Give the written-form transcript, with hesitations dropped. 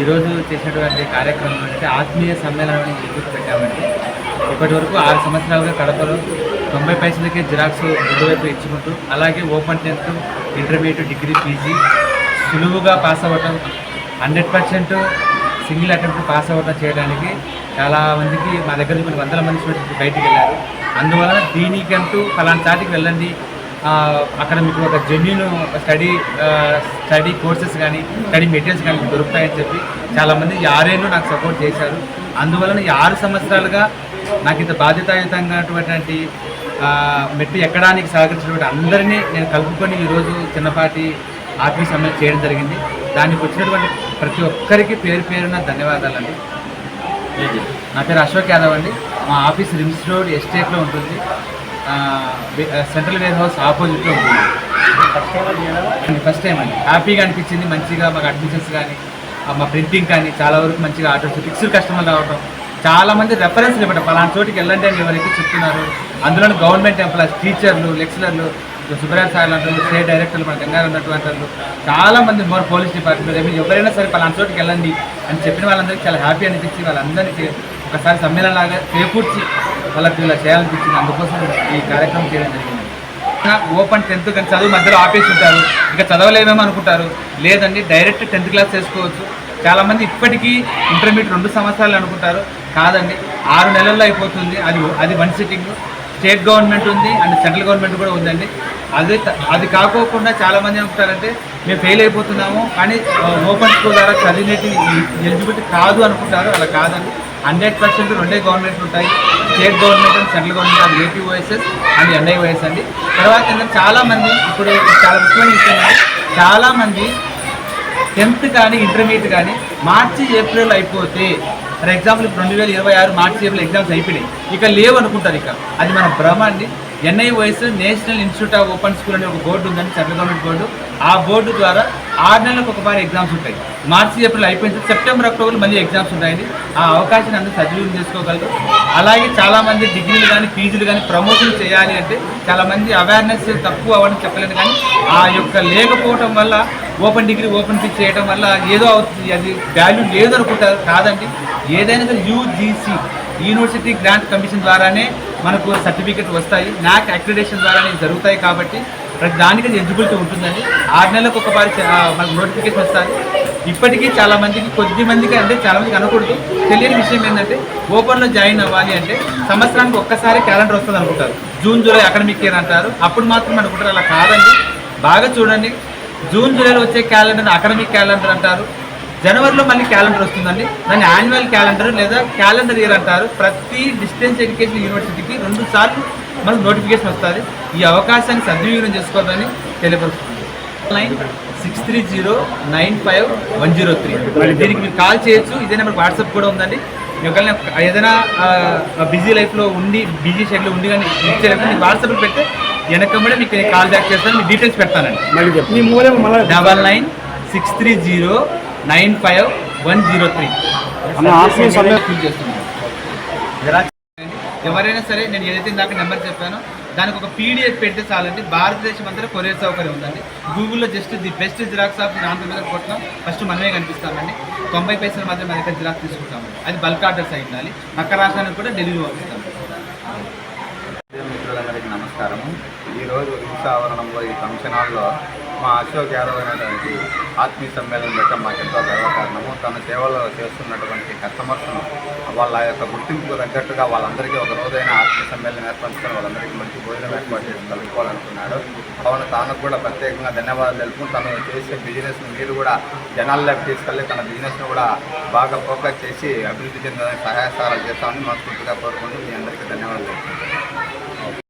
ఈరోజు చేసినటువంటి కార్యక్రమం అంటే ఆత్మీయ సమ్మేళనం ఎందుకు పెట్టామంటే ఇప్పటి వరకు 6 సంవత్సరాలుగా కడపలో 90 పైసలకే జిరాక్స్ ముందువైపు ఇచ్చుకుంటూ అలాగే open 10th intermediate degree PG సులువుగా పాస్ అవ్వటం 100% సింగిల్ అటెంప్ట్ పాస్ అవ్వటం చేయడానికి చాలామందికి మా దగ్గర కొన్ని వందల మంది స్టూడెంట్స్ బయటికి వెళ్ళారు. అందువలన దీనికంటూ ఫలానా చాటికి వెళ్ళండి, అక్కడ మీకు ఒక జెన్యూన్ స్టడీ కోర్సెస్ కానీ స్టడీ మెటీరియల్స్ కానీ దొరుకుతాయని చెప్పి చాలామంది 6 ఏళ్ళు నాకు సపోర్ట్ చేశారు. అందువలన ఈ 6 సంవత్సరాలుగా నాకు ఇంత బాధ్యతాయుతంగాటువంటి మెట్టు ఎక్కడానికి సహకరించినటువంటి అందరినీ నేను కలుపుకొని ఈరోజు చిన్నపాటి ఆత్మీయ సమ్మేళనం చేయడం జరిగింది. దానికి వచ్చినటువంటి ప్రతి ఒక్కరికి పేరు పేరున ధన్యవాదాలండి. నా పేరు అశోక్ యాదవ్ అండి. మా ఆఫీస్ రిమ్స్ రోడ్ ఎస్టేట్లో ఉంటుంది, సెంట్రల్ వేర్ హౌస్ ఆపోజిట్లో ఉంటుంది. ఫస్ట్ టైం అండి. హ్యాపీగా అనిపించింది. మంచిగా మాకు అడ్మిషన్స్ కానీ మా ప్రింటింగ్ కానీ చాలా వరకు మంచిగా ఆర్డర్స్ ఫిక్స్డ్ కస్టమర్ రావడం, చాలామంది రెఫరెన్స్లు ఇవ్వడం ఫలానా చోటికి వెళ్ళండి అని ఎవరైతే చెప్తున్నారు. అందులోని గవర్నమెంట్ ఎంప్లాయీస్, టీచర్లు, లెక్చరర్లు, సుబ్రహ్మణ్య సార్ అంటారు, స్టేట్ డైరెక్టర్లు, మన గంగారు ఉన్నటువంటి వాళ్ళు చాలామంది పోలీస్ డిపార్ట్మెంట్ ఎవరైనా సరే పలానా చోటికి వెళ్ళండి అని చెప్పిన వాళ్ళందరికీ చాలా హ్యాపీ అనిపించి వాళ్ళందరికీ ఒకసారి సమ్మేళనలాగా చేకూర్చి వాళ్ళకి ఇలా చేయాలనిపించింది. అందుకోసం ఈ కార్యక్రమం చేయడం జరిగింది. ఓపెన్ 10th కానీ చదువు మధ్యలో ఆపేసి ఉంటారు, ఇంకా చదవలేమేమో అనుకుంటారు. లేదండి, డైరెక్ట్ 10th క్లాస్ చేసుకోవచ్చు. చాలామంది ఇప్పటికీ ఇంటర్మీడియట్ 2 సంవత్సరాలు అనుకుంటారు. కాదండి, 6 నెలల్లో అయిపోతుంది. అది 1 సిట్టింగ్. స్టేట్ గవర్నమెంట్ ఉంది అండ్ సెంట్రల్ గవర్నమెంట్ కూడా ఉందండి. అది కాకోకుండా చాలామంది ఏమంటారంటే మేము ఫెయిల్ అయిపోతున్నాము కానీ ఓపెన్ స్కూల్ ద్వారా చదివినట్టు ఎలిజిబిలిటీ కాదు అనుకుంటారు. అలా కాదండి, 100% 2 గవర్నమెంట్లు ఉంటాయి, state government and central government, అది ఏపీఓఎస్ఎస్ అండ్ ఎన్ఐఓఎస్ అండి. తర్వాత ఏంటంటే చాలామంది ఇప్పుడు చాలా ముఖ్యమైన విషయం అండి, చాలామంది 10th కానీ ఇంటర్మీడియట్ కానీ మార్చి ఏప్రిల్ అయిపోతే, for example 2026 March April exams అయిపోయినాయి, ఇక లేవు అనుకుంటారు. ఇక అది మన భ్రమ అండి. NIOS national institute of open school అనే ఒక బోర్డు ఉందండి, సెంట్రల్ గవర్నమెంట్ బోర్డు. ఆ బోర్డు ద్వారా 6 నెలలకు ఒకసారి ఎగ్జామ్స్ ఉంటాయి. మార్చి ఏప్రిల్ అయిపోయింది, సెప్టెంబర్ అక్టోబర్ మళ్ళీ ఎగ్జామ్స్ ఉంటాయండి. ఆ అవకాశాన్ని అందరూ సద్వినియోగం చేసుకోగలరు. అలాగే చాలామంది డిగ్రీలు కానీ పీజీలు కానీ ప్రమోషన్ చేయాలి అంటే చాలామంది అవేర్నెస్ తక్కువ అవ్వడం చెప్పలేదు, కానీ ఆ యొక్క లేకపోవటం వల్ల ఓపెన్ డిగ్రీ ఓపెన్ పీజీ చేయడం వల్ల ఏదో అవుతుంది, అది వాల్యూ లేదు అనుకుంటారు. కాదండి, ఏదైనా సరే యూజీసీ యూనివర్సిటీ గ్రాంట్ కమిషన్ ద్వారానే మనకు సర్టిఫికెట్ వస్తాయి, నాక్ అక్రిడేషన్ ద్వారానే జరుగుతాయి. కాబట్టి ప్రతి దానికి ఎలిజిబిలిటీ ఉంటుందండి. 6 నెలలకు ఒకసారి మనకు నోటిఫికేషన్ వస్తుంది. ఇప్పటికీ చాలామందికి, కొద్దిమందికి అంటే చాలామందికి అనకూడదు, తెలియని విషయం ఏంటంటే ఓపెన్లో జాయిన్ అవ్వాలి అంటే సంవత్సరానికి ఒక్కసారి క్యాలెండర్ వస్తుంది అనుకుంటారు. జూన్ జూలై అకాడమిక్ ఇయర్ అంటారు, అప్పుడు మాత్రం అనుకుంటారు. అలా కాదండి, బాగా చూడండి. జూన్ జూలైలో వచ్చే క్యాలెండర్ అకాడమిక్ క్యాలెండర్ అంటారు. జనవరిలో మళ్ళీ క్యాలెండర్ వస్తుందండి, దాన్ని యాన్యువల్ క్యాలెండర్ లేదా క్యాలెండర్ ఇయర్ అంటారు. ప్రతి డిస్టెన్స్ ఎడ్యుకేషన్ యూనివర్సిటీకి 2 సార్లు మనకు నోటిఫికేషన్ వస్తుంది. ఈ అవకాశాన్ని సద్వినియోగం చేసుకోవాలని తెలియపరుస్తుంది. 63095103 దీనికి మీరు కాల్ చేయొచ్చు. ఇదే నెంబర్ వాట్సాప్ కూడా ఉందండి. ఒకవేళ ఏదైనా బిజీ లైఫ్లో ఉండి, బిజీ షెడ్యూల్లో ఉండి కానీ ఇచ్చేటప్పుడు మీకు వాట్సాప్లో పెడితే వెనకమ్మడే మీకు కాల్ బ్యాక్ చేస్తాను, మీ డీటెయిల్స్ పెడతానండి. 9963095103 చేస్తున్నాను. ఎవరైనా సరే నేను ఏదైతే ఇందాక నెంబర్ చెప్పానో దానికి ఒక పీడిఎఫ్ పెడితే చాలండి. భారతదేశం అంతా కొరియర్ సౌకర్యం ఉందండి. గూగుల్లో just the best xerox of Andhra మీద కొట్టినాం, ఫస్ట్ మనమే కనిపిస్తామండి. 90 పైసలు మాత్రం మన దగ్గర జిరాక్స్ తీసుకుంటామండి. అది బల్క్ ఆర్డర్స్ అయి ఉండాలి. పక్క రాష్ట్రానికి కూడా డెలివరీ పంపిస్తాం. మిత్రులందరికీ నమస్కారము. ఈరోజు రిమ్స్ ఆవరణంలో ఈ ఫంక్షన్ హాల్లో మా అశోక్ యాదవ్ అనేటువంటి ఆత్మీయ సమ్మేళనం పెట్టడం మాకెంతో గర్వకారణము. తన సేవలో చేస్తున్నటువంటి కస్టమర్స్ను వాళ్ళ యొక్క గుర్తింపుకు తగ్గట్టుగా వాళ్ళందరికీ ఒక రోజైన ఆత్మీయ సమ్మేళనం ఏర్పరచుకొని వాళ్ళందరికీ మంచి భోజనం ఏర్పాటు చేసి కలుపుకోవాలనుకున్నాడు. కావున తనకు కూడా ప్రత్యేకంగా ధన్యవాదాలు తెలుపుకుని తను చేసే బిజినెస్ను మీరు కూడా జనాల్లోకి తీసుకెళ్ళి తన బిజినెస్ను కూడా బాగా ఫోకస్ చేసి అభివృద్ధి చెందడానికి సహాయ సహకారాలు చేస్తామని మనస్ఫూర్తిగా కోరుకుంటూ మీ అందరికీ ధన్యవాదాలు.